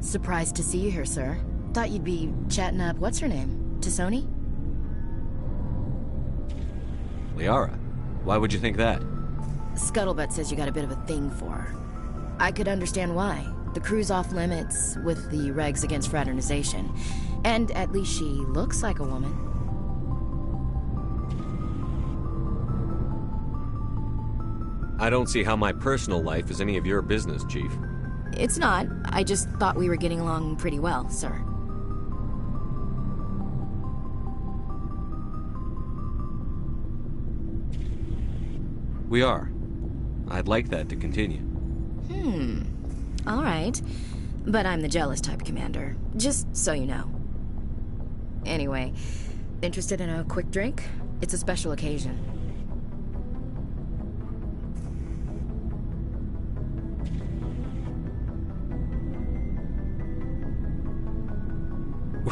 Surprised to see you here, sir. Thought you'd be chatting up what's-her-name? T'Soni? Liara, why would you think that? Scuttlebutt says you got a bit of a thing for her. I could understand why. The crew's off limits with the regs against fraternization. And at least she looks like a woman. I don't see how my personal life is any of your business, Chief. It's not. I just thought we were getting along pretty well, sir. We are. I'd like that to continue. All right. But I'm the jealous type commander, just so you know. Anyway, interested in a quick drink? It's a special occasion.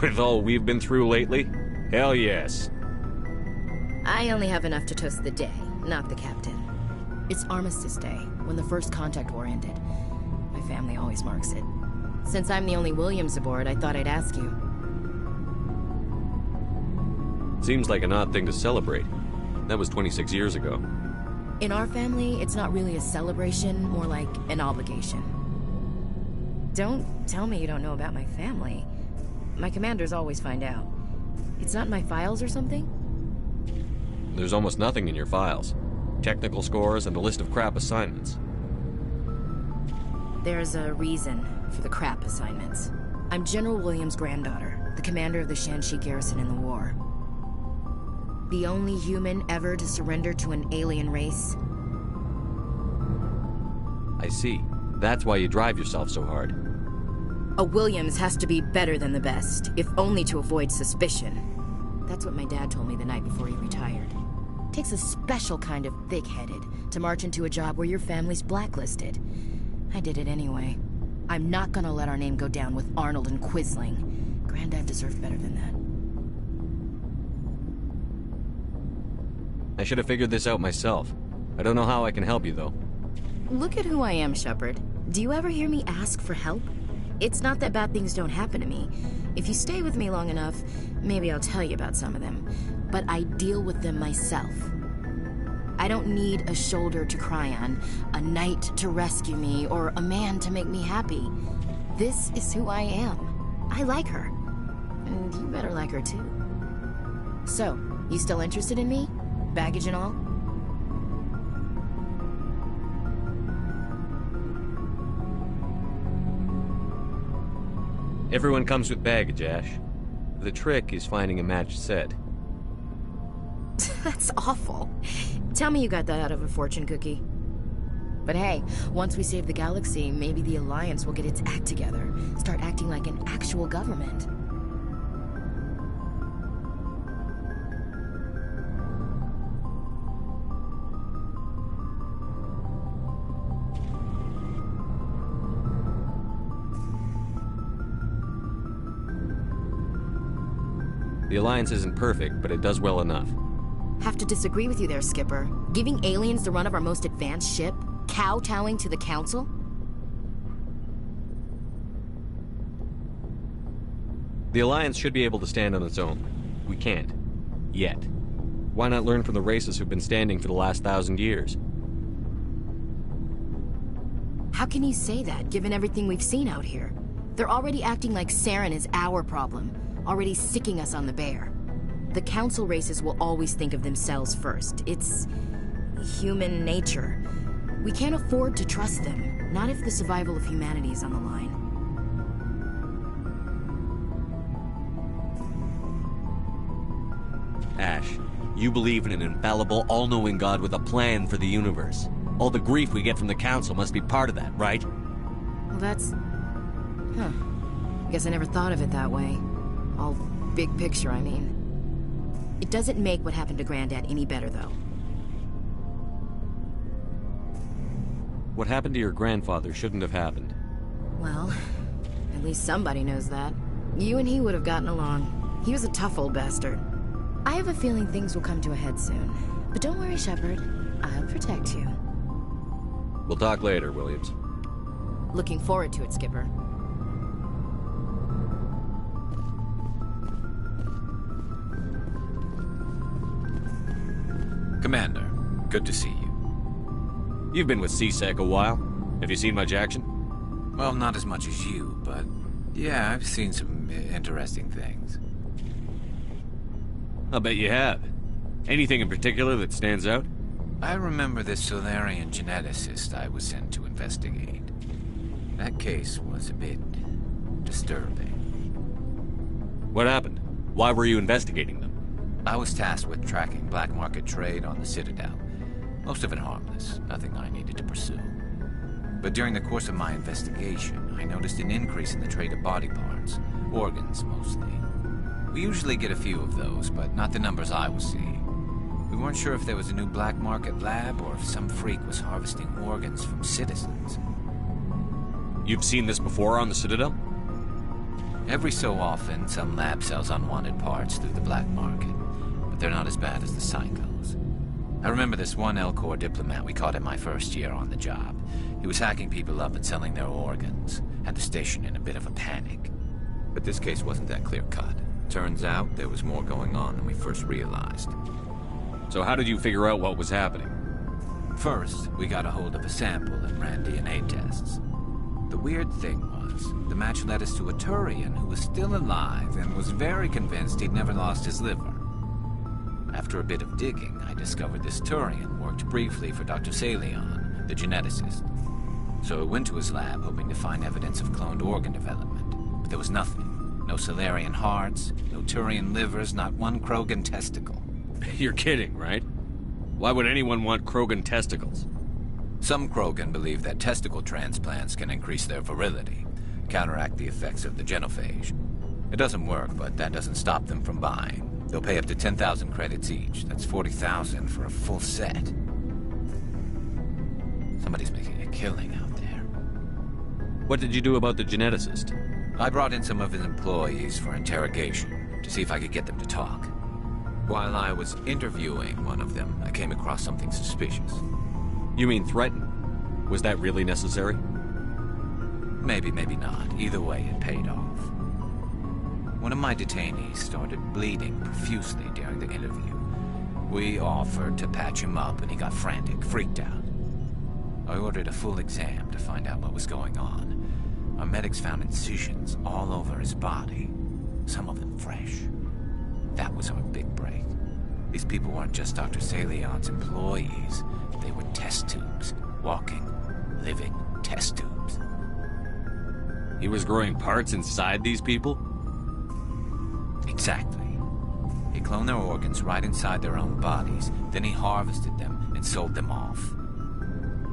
With all we've been through lately? Hell yes. I only have enough to toast the day, not the captain. It's Armistice Day, when the first contact war ended. My family always marks it. Since I'm the only Williams aboard, I thought I'd ask you. Seems like an odd thing to celebrate. That was 26 years ago. In our family, it's not really a celebration, more like an obligation. Don't tell me you don't know about my family. My commanders always find out. It's not in my files or something? There's almost nothing in your files. Technical scores and a list of crap assignments. There's a reason for the crap assignments. I'm General Williams' granddaughter, the commander of the Shanxi garrison in the war. The only human ever to surrender to an alien race. I see. That's why you drive yourself so hard. A Williams has to be better than the best, if only to avoid suspicion. That's what my dad told me the night before he retired. Takes a special kind of thick-headed to march into a job where your family's blacklisted. I did it anyway. I'm not gonna let our name go down with Arnold and Quisling. Granddad deserved better than that. I should have figured this out myself. I don't know how I can help you, though. Look at who I am, Shepard. Do you ever hear me ask for help? It's not that bad things don't happen to me. If you stay with me long enough, maybe I'll tell you about some of them. But I deal with them myself. I don't need a shoulder to cry on, a knight to rescue me, or a man to make me happy. This is who I am. I like her. And you better like her too. So, you still interested in me? Baggage and all? Everyone comes with baggage, Ash. The trick is finding a matched set. That's awful. Tell me you got that out of a fortune cookie. But hey, once we save the galaxy, maybe the Alliance will get its act together. Start acting like an actual government. The Alliance isn't perfect, but it does well enough. Have to disagree with you there, Skipper. Giving aliens the run of our most advanced ship? Kowtowing to the Council? The Alliance should be able to stand on its own. We can't. Yet. Why not learn from the races who've been standing for the last 1,000 years? How can you say that, given everything we've seen out here? They're already acting like Saren is our problem, already sticking us on the bear. The Council races will always think of themselves first. It's human nature. We can't afford to trust them, not if the survival of humanity is on the line. Ash, you believe in an infallible, all-knowing God with a plan for the universe. All the grief we get from the Council must be part of that, right? Well, that's... Huh. Guess I never thought of it that way. All big picture, I mean. It doesn't make what happened to Granddad any better, though. What happened to your grandfather shouldn't have happened. Well, at least somebody knows that. You and he would have gotten along. He was a tough old bastard. I have a feeling things will come to a head soon. But don't worry, Shepard. I'll protect you. We'll talk later, Williams. Looking forward to it, Skipper. Commander, good to see you. You've been with C-Sec a while. Have you seen much action? Well, not as much as you, but yeah, I've seen some interesting things. I'll bet you have. Anything in particular that stands out? I remember this Solarian geneticist I was sent to investigate. That case was a bit disturbing. What happened? Why were you investigating them? I was tasked with tracking black market trade on the Citadel. Most of it harmless, nothing I needed to pursue. But during the course of my investigation, I noticed an increase in the trade of body parts, organs mostly. We usually get a few of those, but not the numbers I was seeing. We weren't sure if there was a new black market lab or if some freak was harvesting organs from citizens. You've seen this before on the Citadel? Every so often, some lab sells unwanted parts through the black market, but they're not as bad as the psychos. I remember this one Elcor diplomat we caught in my first year on the job. He was hacking people up and selling their organs, had the station in a bit of a panic. But this case wasn't that clear-cut. Turns out there was more going on than we first realized. So how did you figure out what was happening? First, we got a hold of a sample and ran DNA tests. The weird thing was, the match led us to a Turian who was still alive and was very convinced he'd never lost his liver. After a bit of digging, I discovered this Turian worked briefly for Dr. Salion, the geneticist. So I went to his lab hoping to find evidence of cloned organ development, but there was nothing. No Solarian hearts, no Turian livers, not one Krogan testicle. You're kidding, right? Why would anyone want Krogan testicles? Some Krogan believe that testicle transplants can increase their virility, counteract the effects of the genophage. It doesn't work, but that doesn't stop them from buying. They'll pay up to 10,000 credits each. That's 40,000 for a full set. Somebody's making a killing out there. What did you do about the geneticist? I brought in some of his employees for interrogation, to see if I could get them to talk. While I was interviewing one of them, I came across something suspicious. You mean threaten? Was that really necessary? Maybe, maybe not. Either way, it paid off. One of my detainees started bleeding profusely during the interview. We offered to patch him up, and he got frantic, freaked out. I ordered a full exam to find out what was going on. Our medics found incisions all over his body, some of them fresh. That was our big break. These people weren't just Dr. Salion's employees. They were test tubes. Walking, living test tubes. He was growing parts inside these people? Exactly. He cloned their organs right inside their own bodies, then he harvested them and sold them off.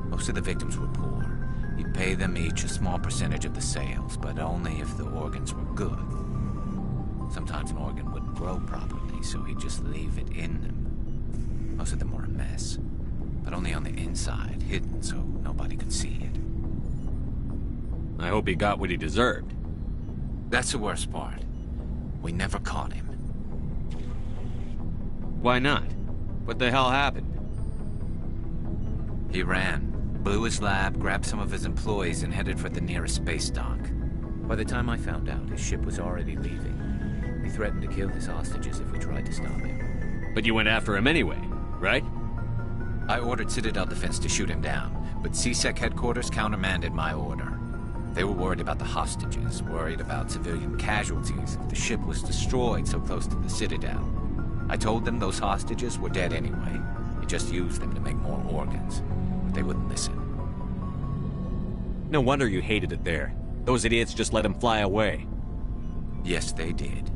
Most of the victims were poor. He'd pay them each a small percentage of the sales, but only if the organs were good. Sometimes an organ wouldn't grow properly, so he'd just leave it in them. Most of them were a mess, but only on the inside, hidden so nobody could see it. I hope he got what he deserved. That's the worst part. We never caught him. Why not? What the hell happened? He ran, blew his lab, grabbed some of his employees, and headed for the nearest space dock. By the time I found out, his ship was already leaving. He threatened to kill his hostages if we tried to stop him. But you went after him anyway, right? I ordered Citadel Defense to shoot him down, but C-Sec headquarters countermanded my order. They were worried about the hostages, worried about civilian casualties if the ship was destroyed so close to the Citadel. I told them those hostages were dead anyway. He just used them to make more organs. But they wouldn't listen. No wonder you hated it there. Those idiots just let him fly away. Yes, they did.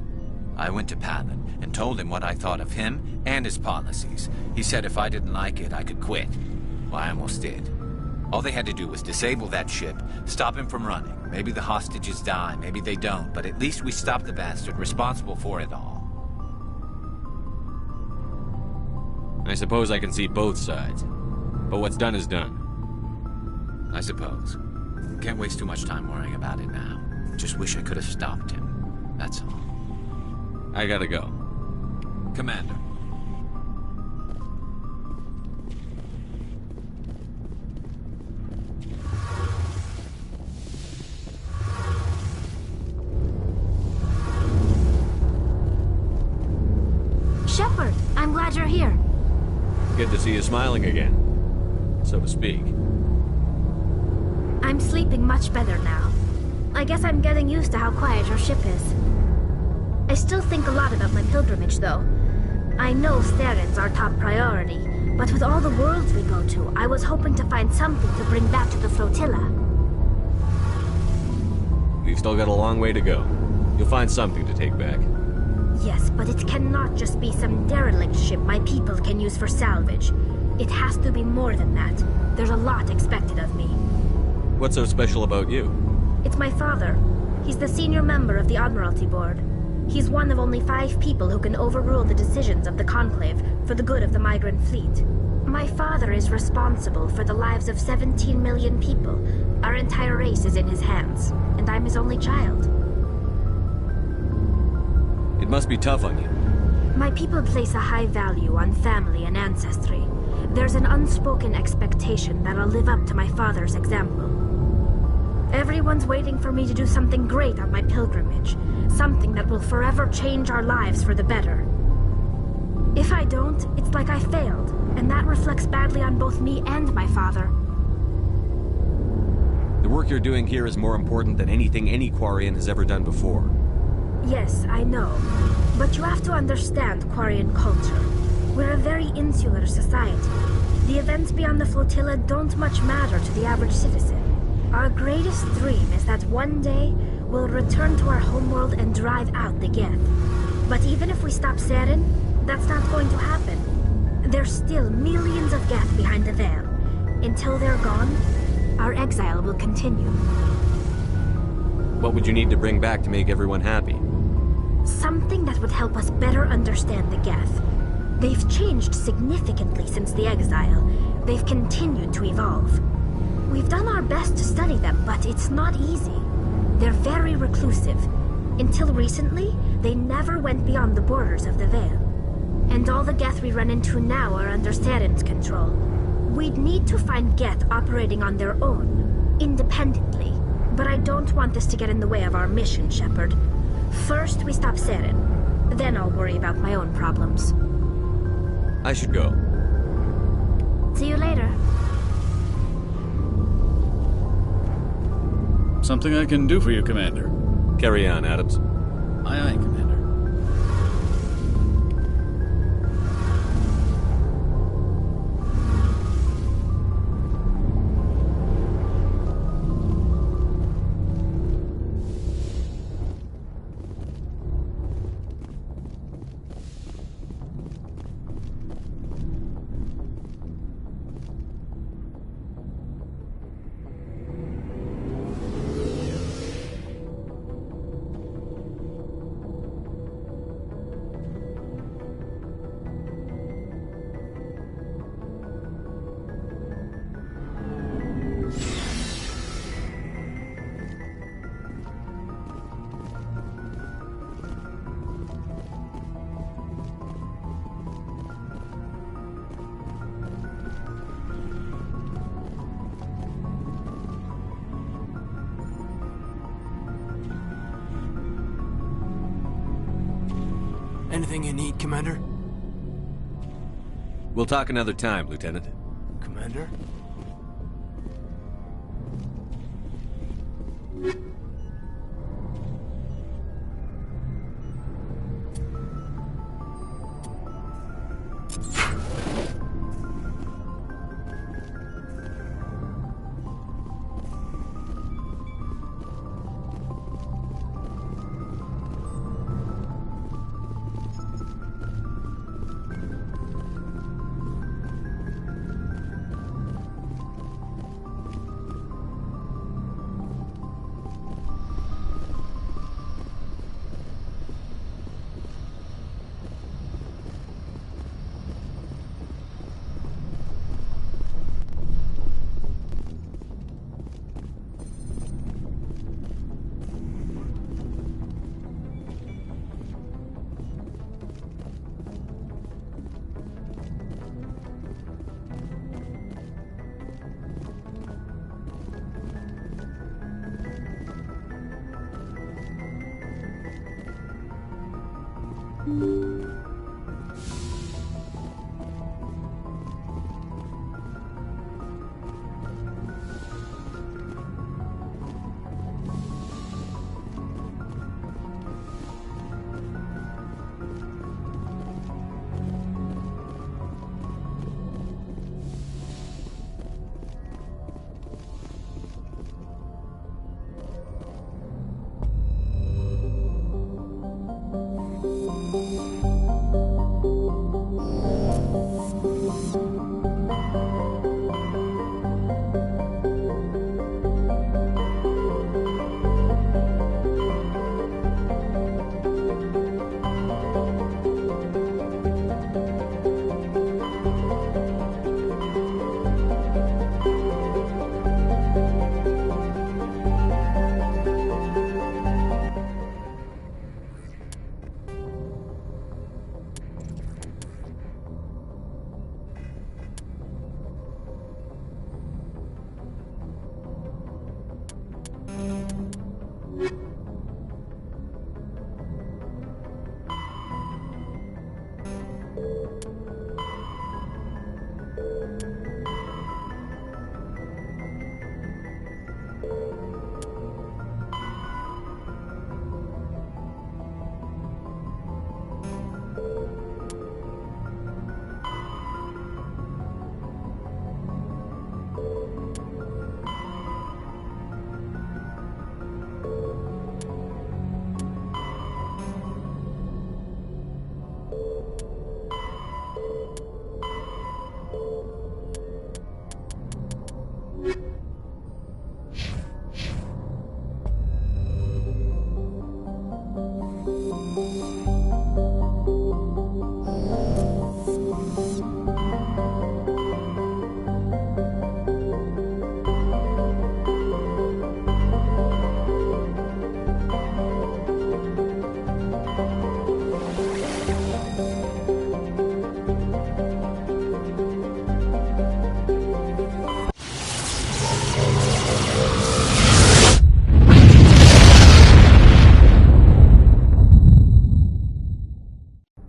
I went to Palin and told him what I thought of him and his policies. He said if I didn't like it, I could quit. Well, I almost did. All they had to do was disable that ship, stop him from running. Maybe the hostages die, maybe they don't, but at least we stopped the bastard responsible for it all. I suppose I can see both sides. But what's done is done. I suppose. Can't waste too much time worrying about it now. Just wish I could have stopped him. That's all. I gotta go. Commander. Shepard, I'm glad you're here. Good to see you smiling again, so to speak. I'm sleeping much better now. I guess I'm getting used to how quiet your ship is. I still think a lot about my pilgrimage, though. I know Steren's our top priority, but with all the worlds we go to, I was hoping to find something to bring back to the flotilla. We've still got a long way to go. You'll find something to take back. Yes, but it cannot just be some derelict ship my people can use for salvage. It has to be more than that. There's a lot expected of me. What's so special about you? It's my father. He's the senior member of the Admiralty Board. He's one of only 5 people who can overrule the decisions of the Conclave for the good of the migrant fleet. My father is responsible for the lives of 17 million people. Our entire race is in his hands, and I'm his only child. It must be tough on you. My people place a high value on family and ancestry. There's an unspoken expectation that I'll live up to my father's example. Everyone's waiting for me to do something great on my pilgrimage. Something that will forever change our lives for the better. If I don't, it's like I failed, and that reflects badly on both me and my father. The work you're doing here is more important than anything any Quarian has ever done before. Yes, I know. But you have to understand Quarian culture. We're a very insular society. The events beyond the flotilla don't much matter to the average citizen. Our greatest dream is that one day, we'll return to our homeworld and drive out the Geth. But even if we stop Seren, that's not going to happen. There's still millions of Geth behind the veil. Until they're gone, our exile will continue. What would you need to bring back to make everyone happy? Something that would help us better understand the Geth. They've changed significantly since the exile. They've continued to evolve. We've done our best to study them, but it's not easy. They're very reclusive. Until recently, they never went beyond the borders of the Veil. And all the Geth we run into now are under Steren's control. We'd need to find Geth operating on their own, independently. But I don't want this to get in the way of our mission, Shepard. First, we stop Seren. Then I'll worry about my own problems. I should go. See you later. Something I can do for you, Commander. Carry on, Adams. Aye, aye, Commander. Anything you need, Commander? We'll talk another time, Lieutenant. Commander?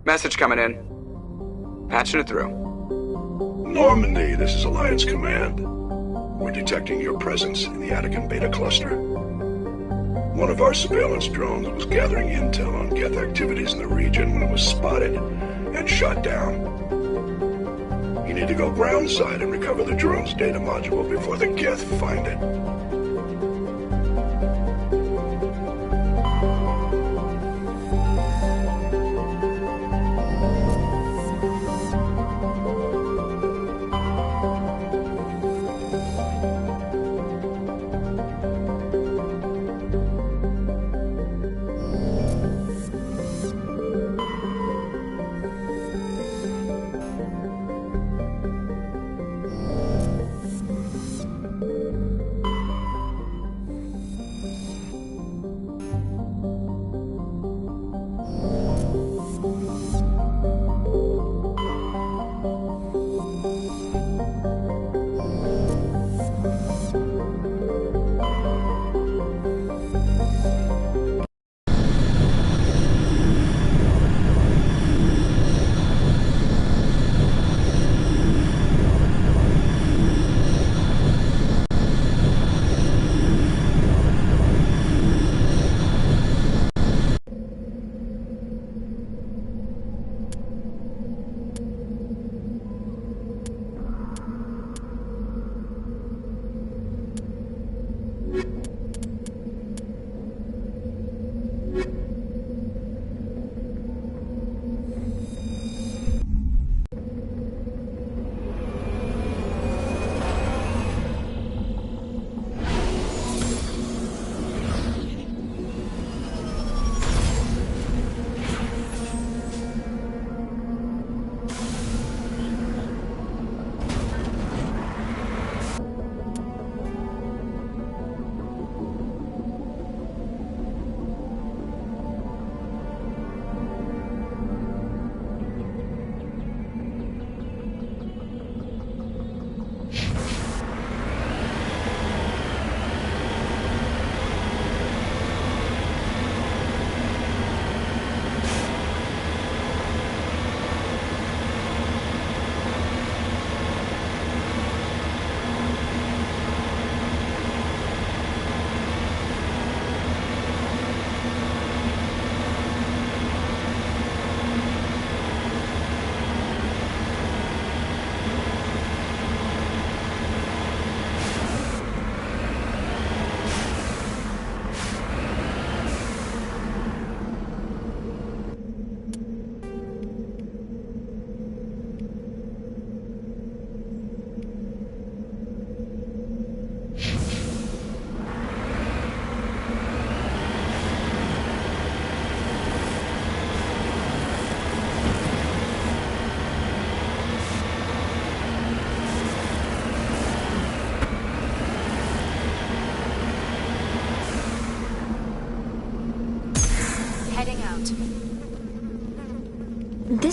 Message coming in. Patching it through. Normandy, this is Alliance Command. We're detecting your presence in the Attican Beta Cluster. One of our surveillance drones was gathering intel on Geth activities in the region when it was spotted and shot down. You need to go groundside and recover the drone's data module before the Geth find it.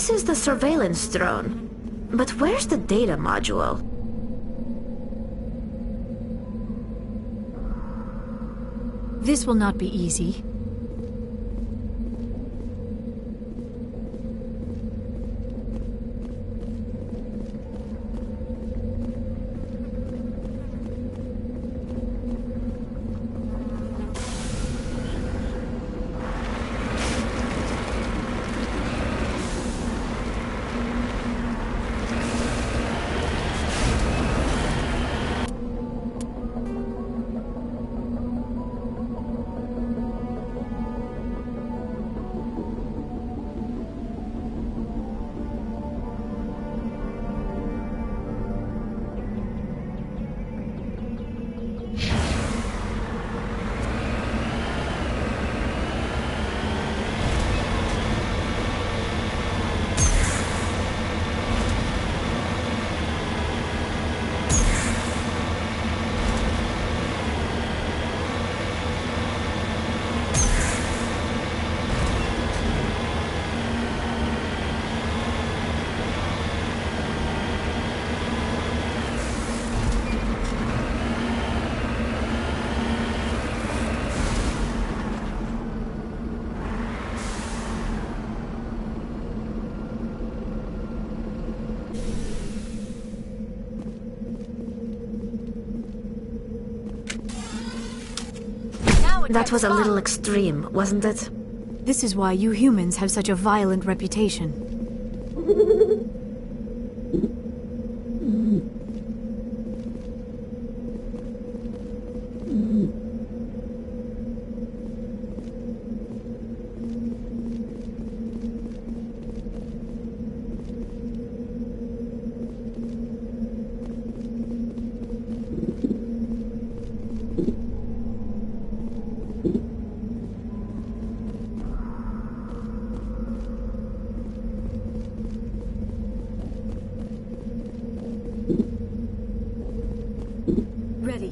This is the surveillance drone. But where's the data module? This will not be easy. That was a little extreme, wasn't it? This is why you humans have such a violent reputation. Ready.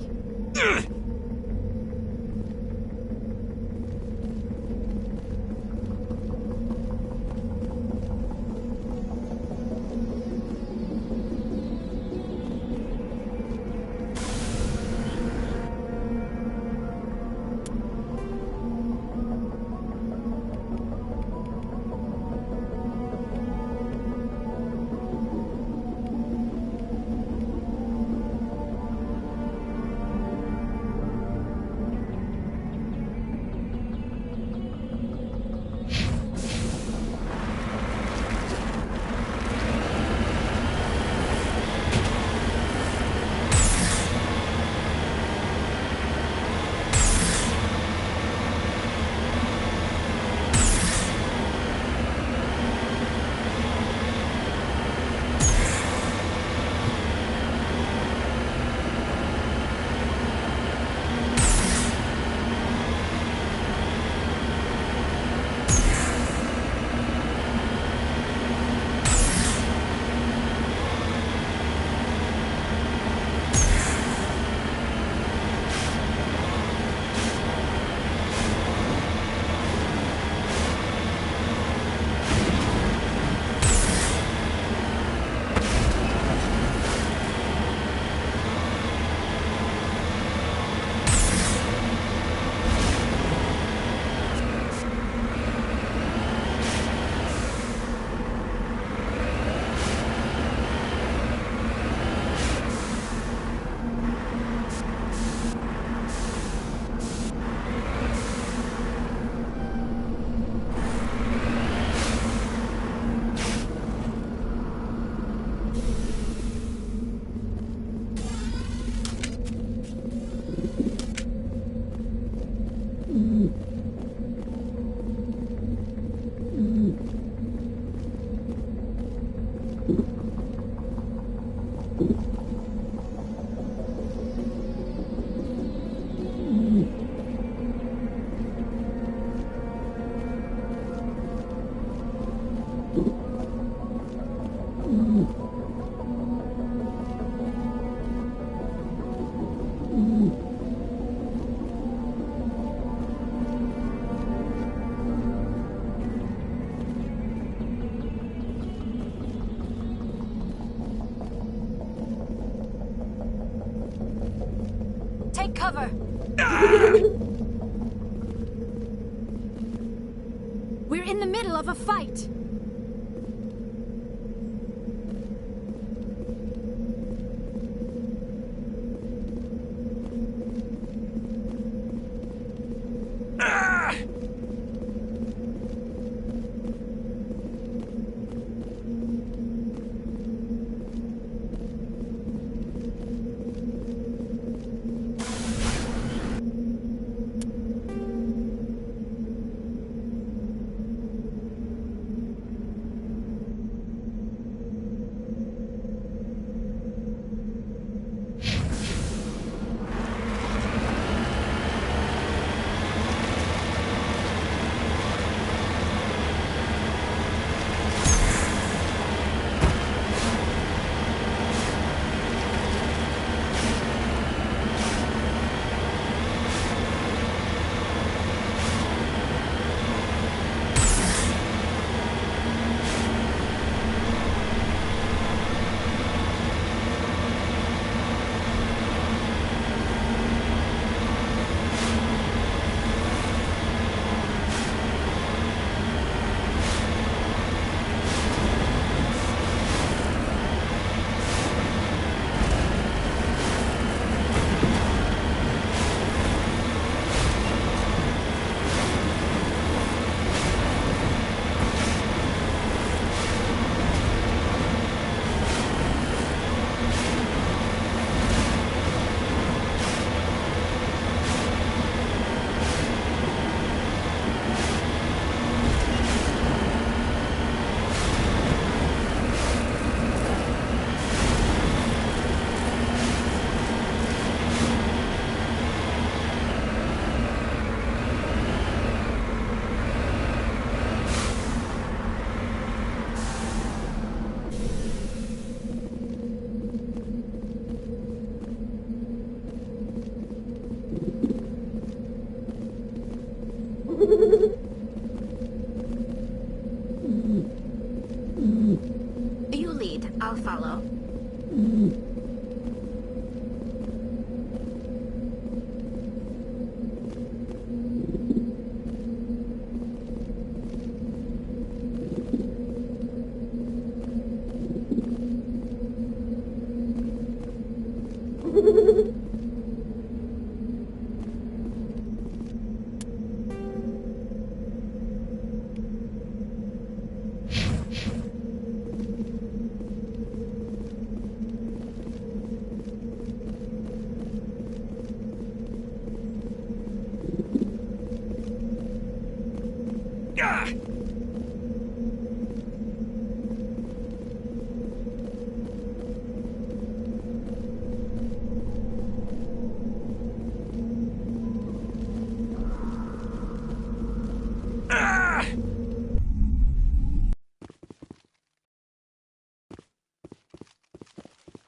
Take cover! We're in the middle of a fight. You lead, I'll follow.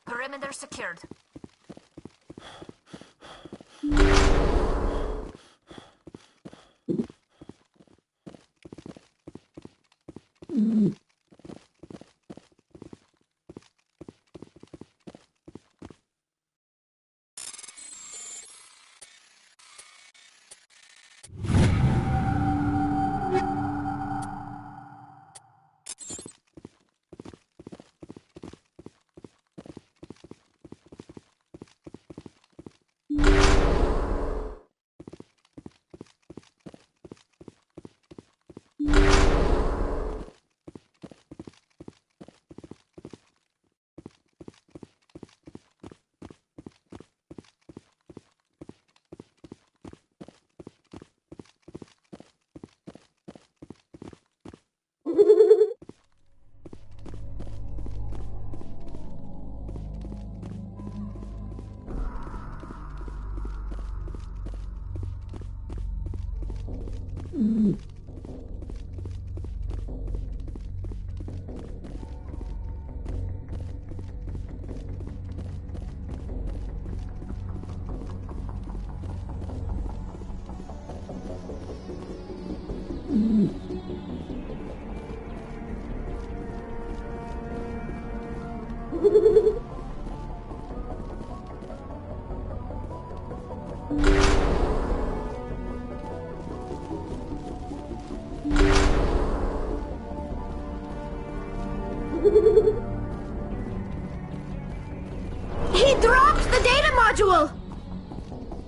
Perimeter secured.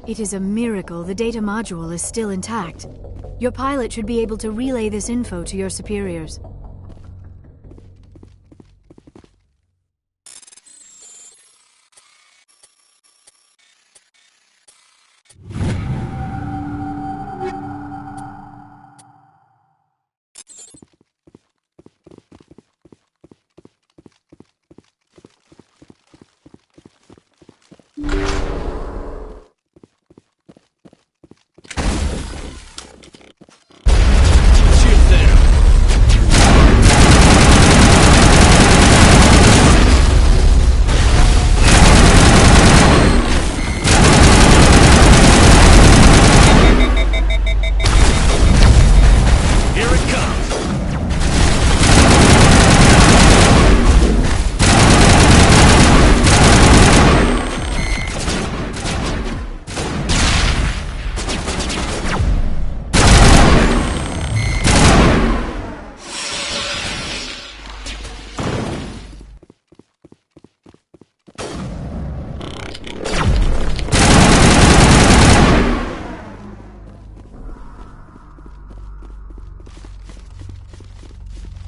It is a miracle the data module is still intact. Your pilot should be able to relay this info to your superiors.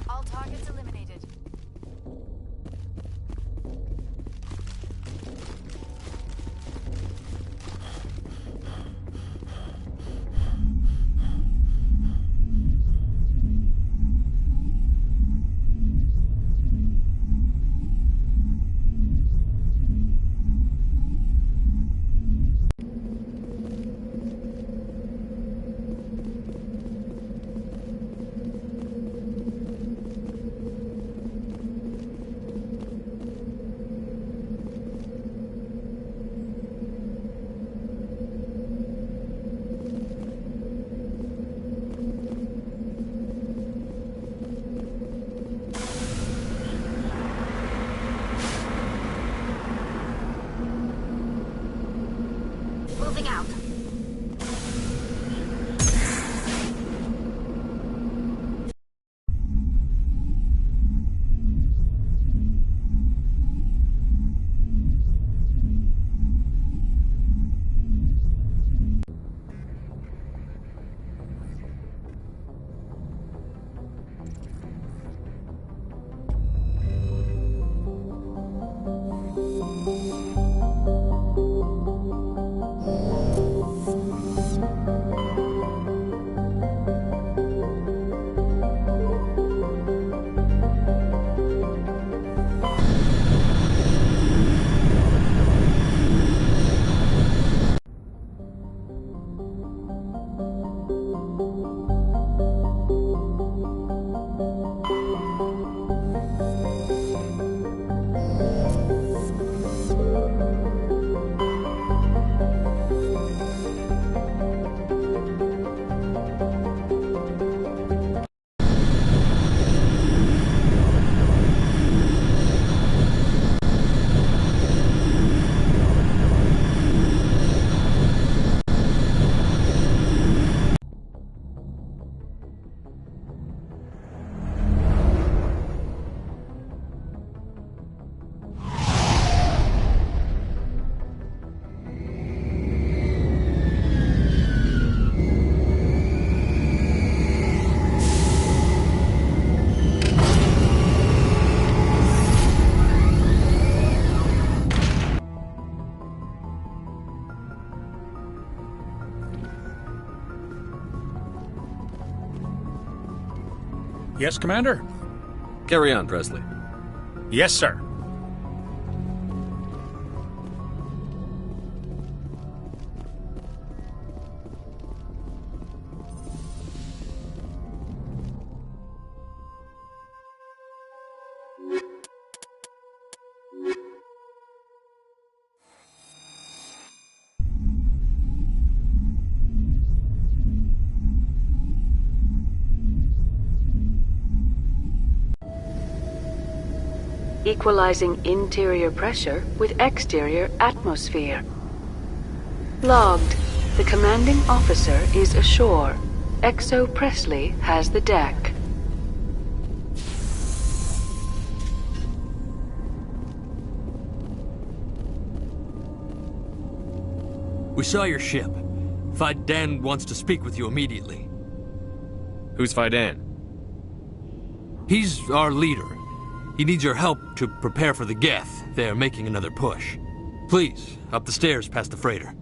All targets eliminated. Moving out. Yes, Commander? Carry on, Presley. Yes, sir. Equalizing interior pressure with exterior atmosphere. Logged. The commanding officer is ashore. XO Presley has the deck. We saw your ship. Faidan wants to speak with you immediately. Who's Faidan? He's our leader. He needs your help to prepare for the Geth. They're making another push. Please, up the stairs past the freighter.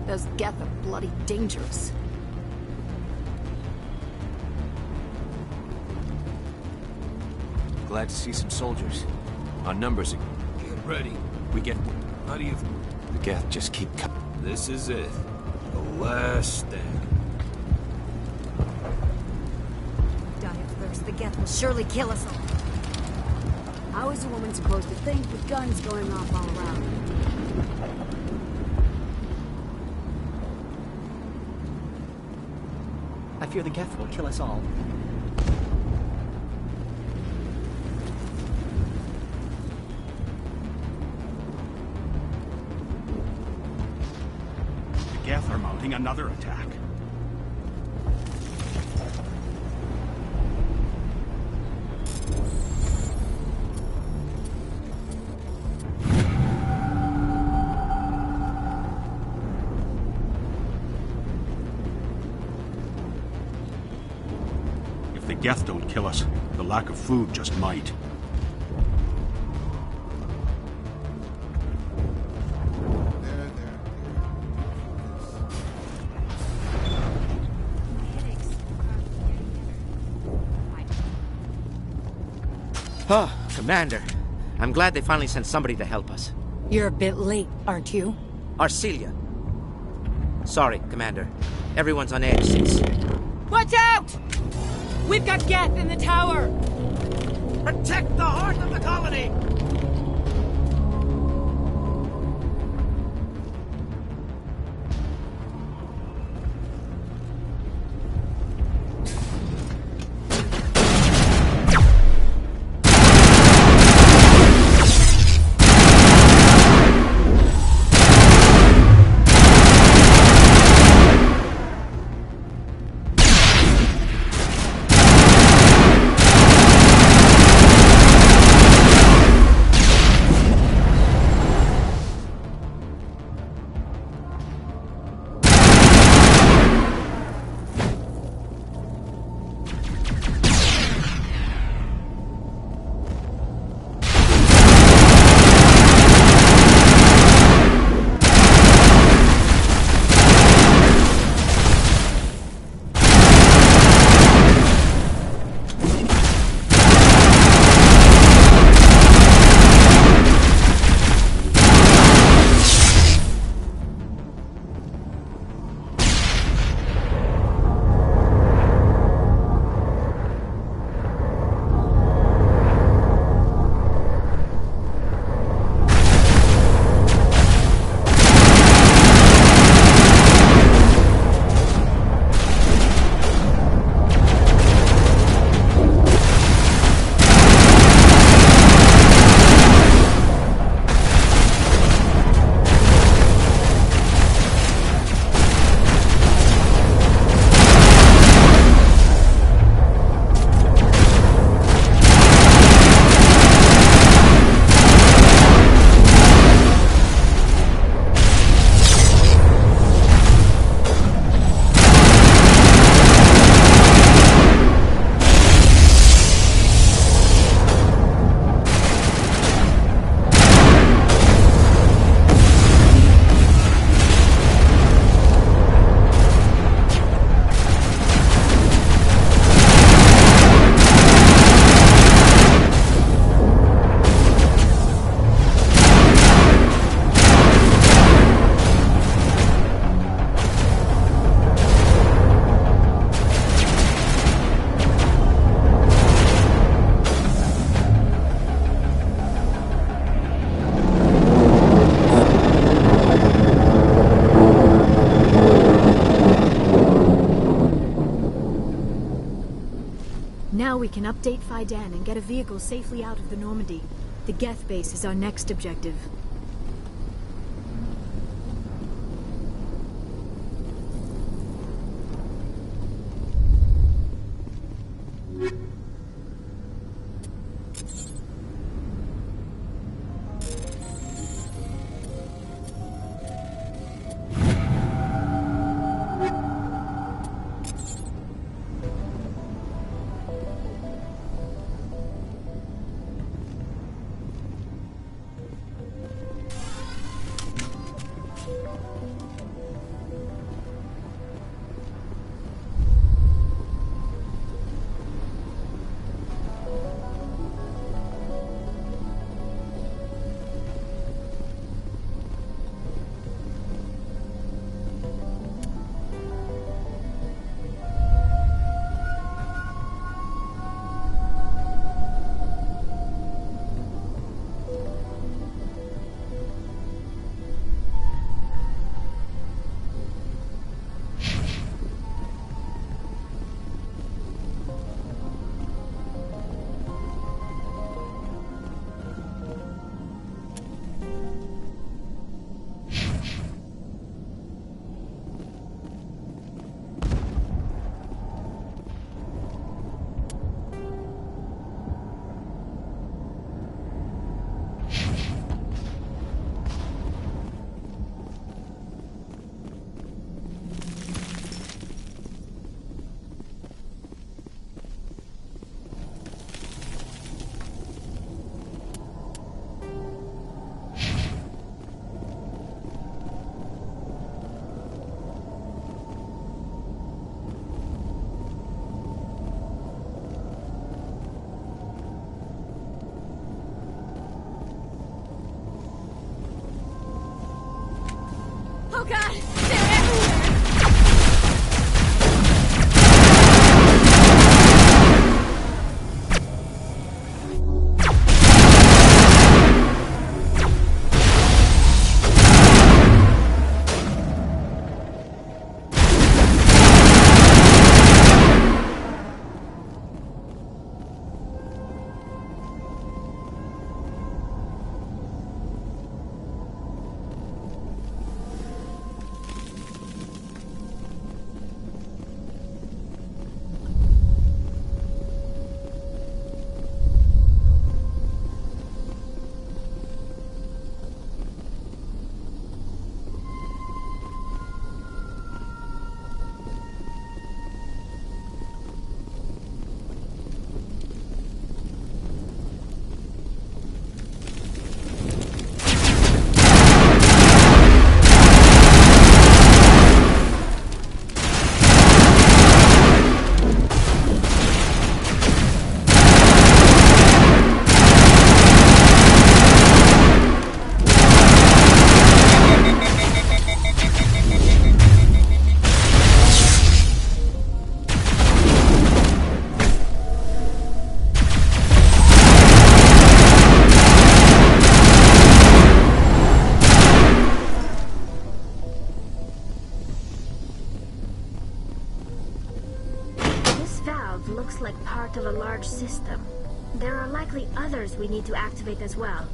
Those Geth are bloody dangerous. Glad to see some soldiers. Our numbers are... Get ready. We get... How do you... The Geth just keep coming. This is it. The last stand. Die of thirst. The Geth will surely kill us all. How is a woman supposed to think with guns going off all around? I fear the Geth will kill us all. The Geth are mounting another attack. If the Geth don't kill us, the lack of food just might. Oh, Commander. I'm glad they finally sent somebody to help us. You're a bit late, aren't you? Arcelia. Sorry, Commander. Everyone's on edge since... Watch out! We've got Geth in the tower! Protect the heart of the colony! Now we can update Faidan and get a vehicle safely out of the Normandy. The Geth base is our next objective. Oh god! They're everywhere! Looks like part of a large system. There are likely others we need to activate as well.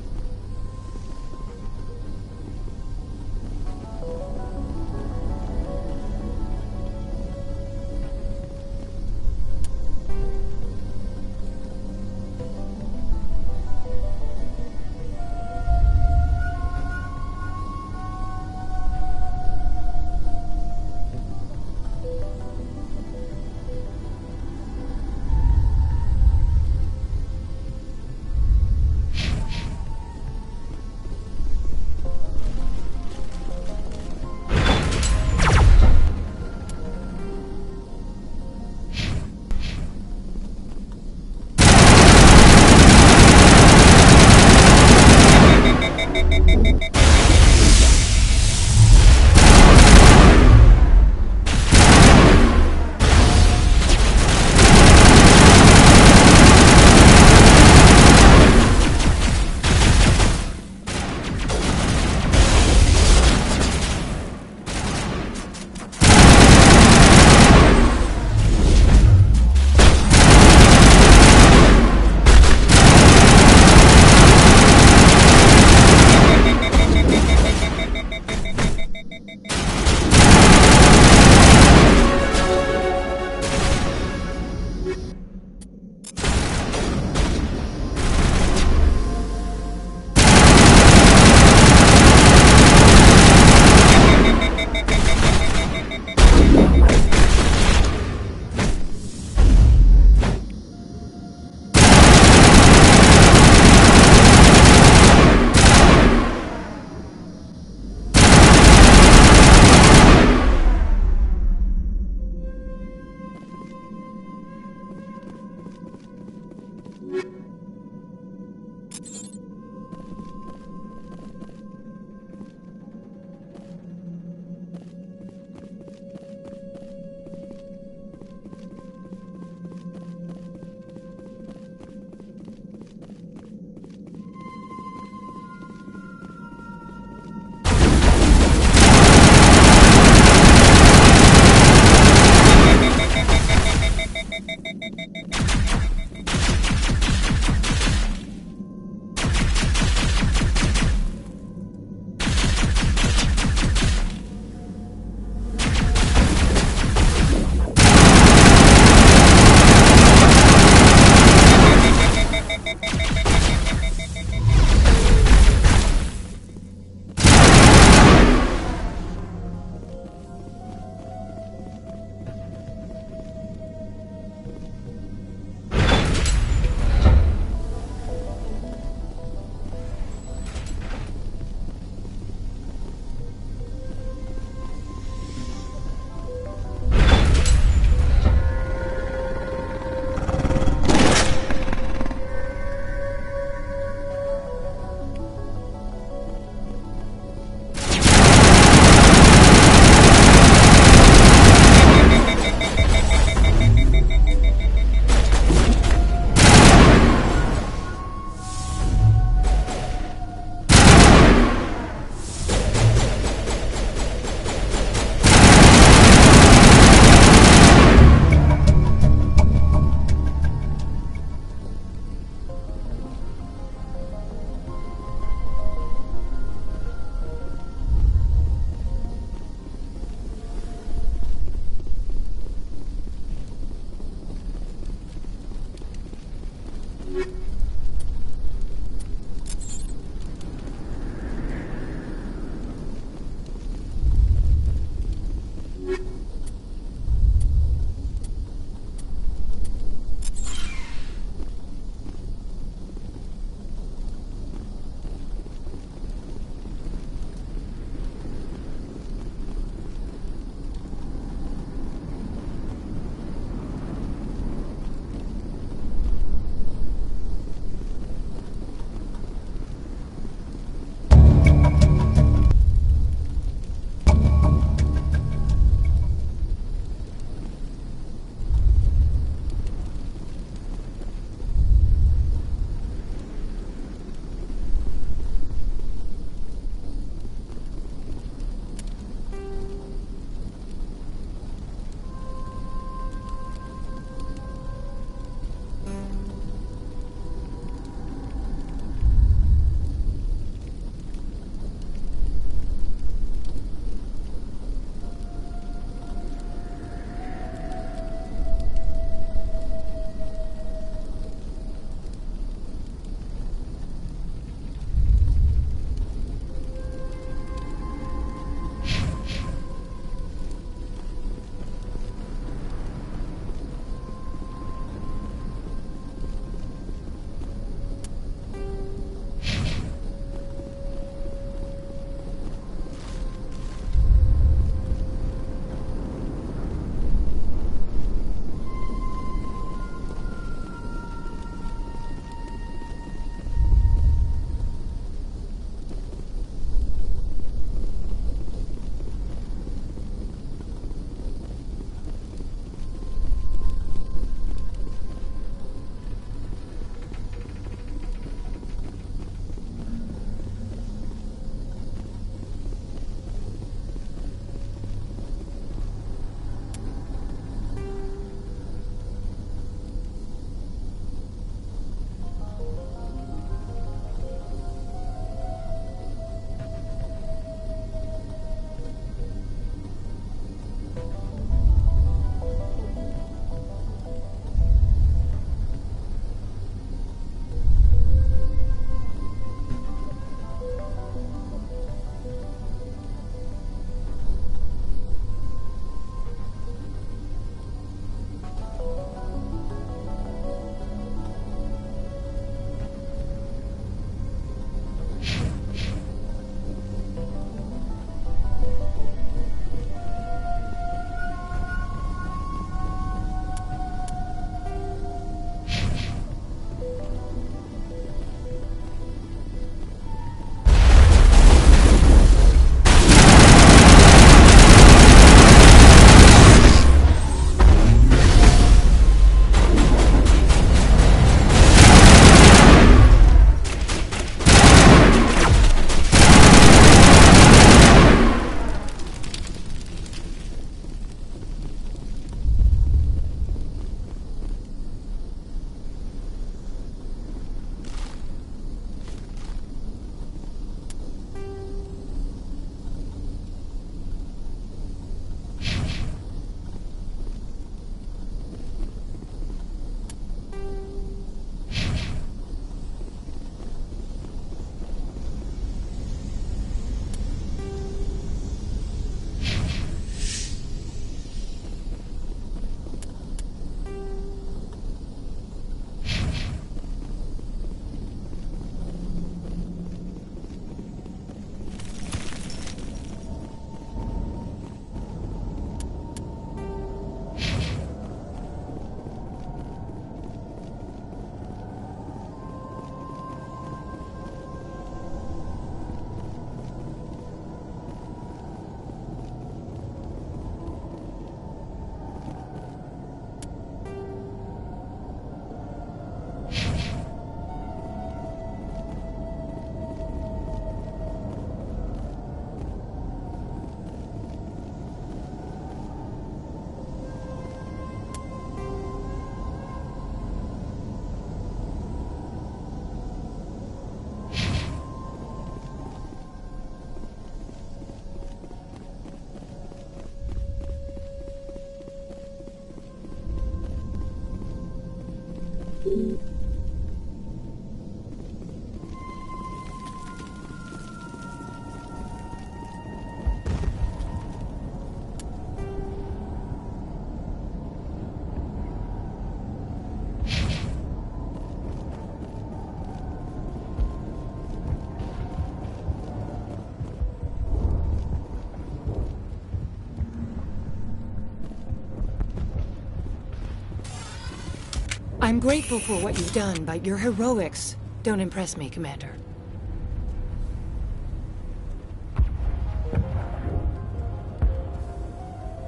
I'm grateful for what you've done, but your heroics don't impress me, Commander.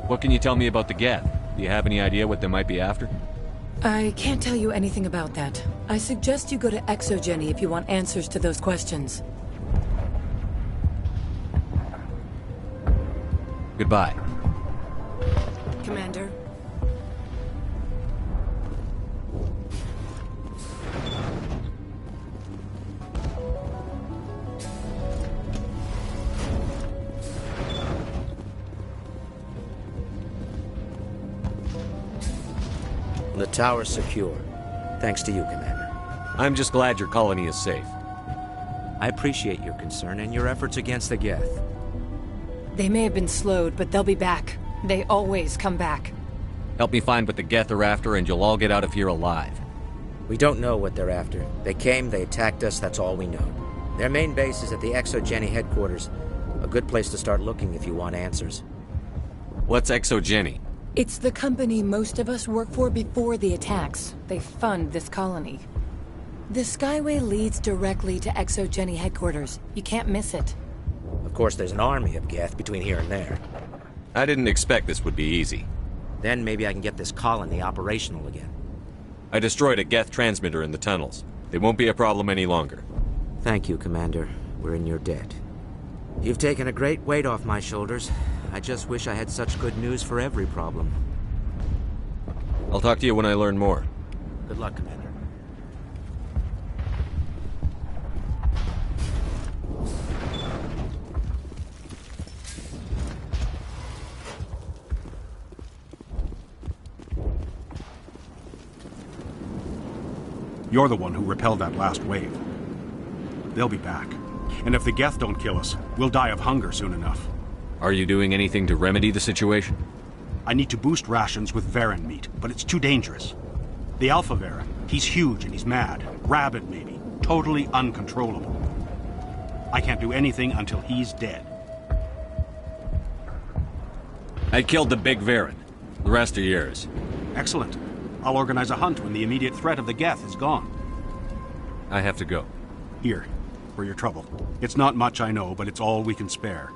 What can you tell me about the Geth? Do you have any idea what they might be after? I can't tell you anything about that. I suggest you go to Exogeny if you want answers to those questions. Goodbye. Commander. The tower's secure. Thanks to you, Commander. I'm just glad your colony is safe. I appreciate your concern and your efforts against the Geth. They may have been slowed, but they'll be back. They always come back. Help me find what the Geth are after, and you'll all get out of here alive. We don't know what they're after. They came, they attacked us, that's all we know. Their main base is at the Exogeny headquarters. A good place to start looking if you want answers. What's Exogeny? It's the company most of us work for before the attacks. They fund this colony. The Skyway leads directly to Exogeny headquarters. You can't miss it. Of course, there's an army of Geth between here and there. I didn't expect this would be easy. Then maybe I can get this colony operational again. I destroyed a Geth transmitter in the tunnels. They won't be a problem any longer. Thank you, Commander. We're in your debt. You've taken a great weight off my shoulders. I just wish I had such good news for every problem. I'll talk to you when I learn more. Good luck, Commander. You're the one who repelled that last wave. They'll be back. And if the Geth don't kill us, we'll die of hunger soon enough. Are you doing anything to remedy the situation? I need to boost rations with Varren meat, but it's too dangerous. The Alpha Varren, he's huge and he's mad. Rabid, maybe. Totally uncontrollable. I can't do anything until he's dead. I killed the big Varren. The rest are yours. Excellent. I'll organize a hunt when the immediate threat of the Geth is gone. I have to go. Here, for your trouble. It's not much, I know, but it's all we can spare.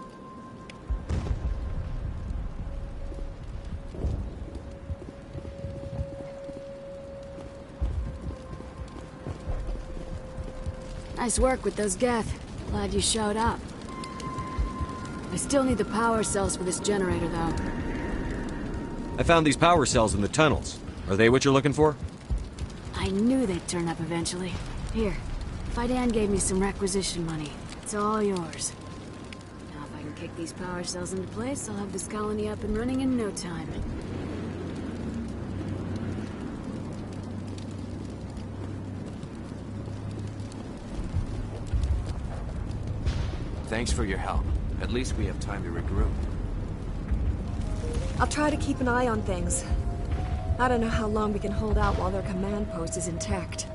Nice work with those Geth. Glad you showed up. I still need the power cells for this generator, though. I found these power cells in the tunnels. Are they what you're looking for? I knew they'd turn up eventually. Here, Faidan gave me some requisition money. It's all yours. Now if I can kick these power cells into place, I'll have this colony up and running in no time. Thanks for your help. At least we have time to regroup. I'll try to keep an eye on things. I don't know how long we can hold out while their command post is intact.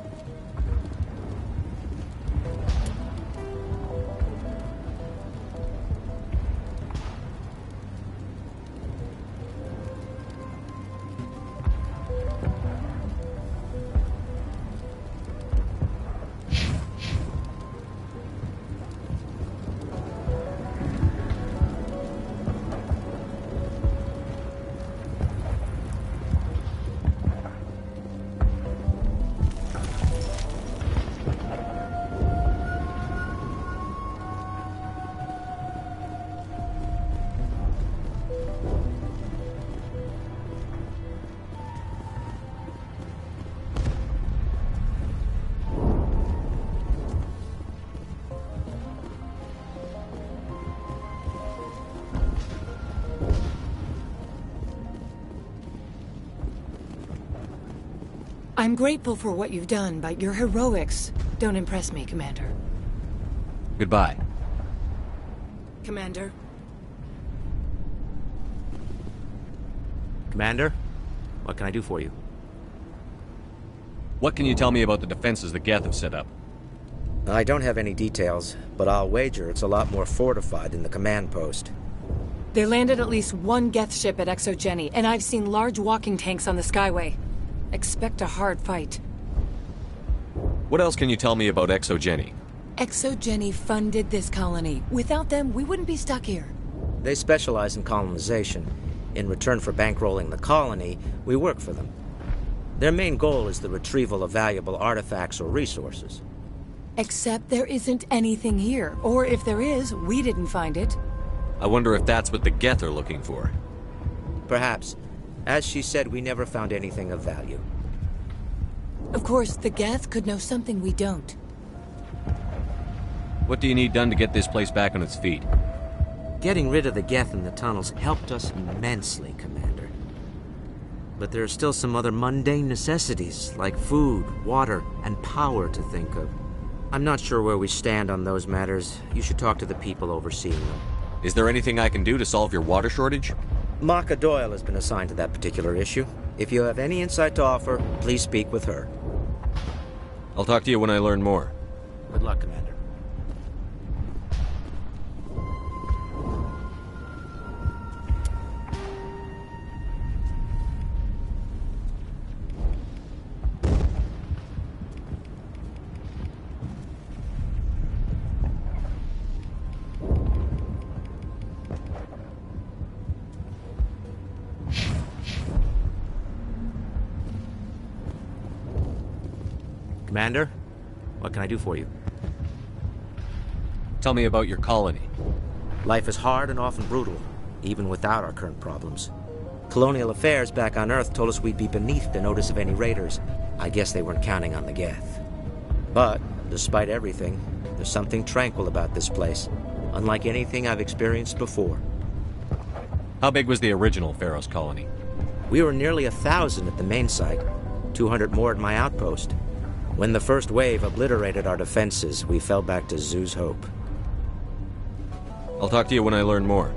I'm grateful for what you've done, but your heroics don't impress me, Commander. Goodbye. Commander? Commander? What can I do for you? What can you tell me about the defenses the Geth have set up? I don't have any details, but I'll wager it's a lot more fortified than the command post. They landed at least one Geth ship at Exogeny, and I've seen large walking tanks on the Skyway. Expect a hard fight. What else can you tell me about ExoGeni? ExoGeni funded this colony. Without them, we wouldn't be stuck here. They specialize in colonization. In return for bankrolling the colony, we work for them. Their main goal is the retrieval of valuable artifacts or resources. Except there isn't anything here. Or if there is, we didn't find it. I wonder if that's what the Geth are looking for. Perhaps. As she said, we never found anything of value. Of course, the Geth could know something we don't. What do you need done to get this place back on its feet? Getting rid of the Geth in the tunnels helped us immensely, Commander. But there are still some other mundane necessities, like food, water, and power to think of. I'm not sure where we stand on those matters. You should talk to the people overseeing them. Is there anything I can do to solve your water shortage? Maka Doyle has been assigned to that particular issue. If you have any insight to offer, please speak with her. I'll talk to you when I learn more. Good luck, Commander. Commander, what can I do for you? Tell me about your colony. Life is hard and often brutal, even without our current problems. Colonial affairs back on Earth told us we'd be beneath the notice of any raiders. I guess they weren't counting on the Geth. But, despite everything, there's something tranquil about this place, unlike anything I've experienced before. How big was the original Pharaoh's colony? We were nearly 1,000 at the main site, 200 more at my outpost. When the first wave obliterated our defenses, we fell back to Zoo's Hope. I'll talk to you when I learn more.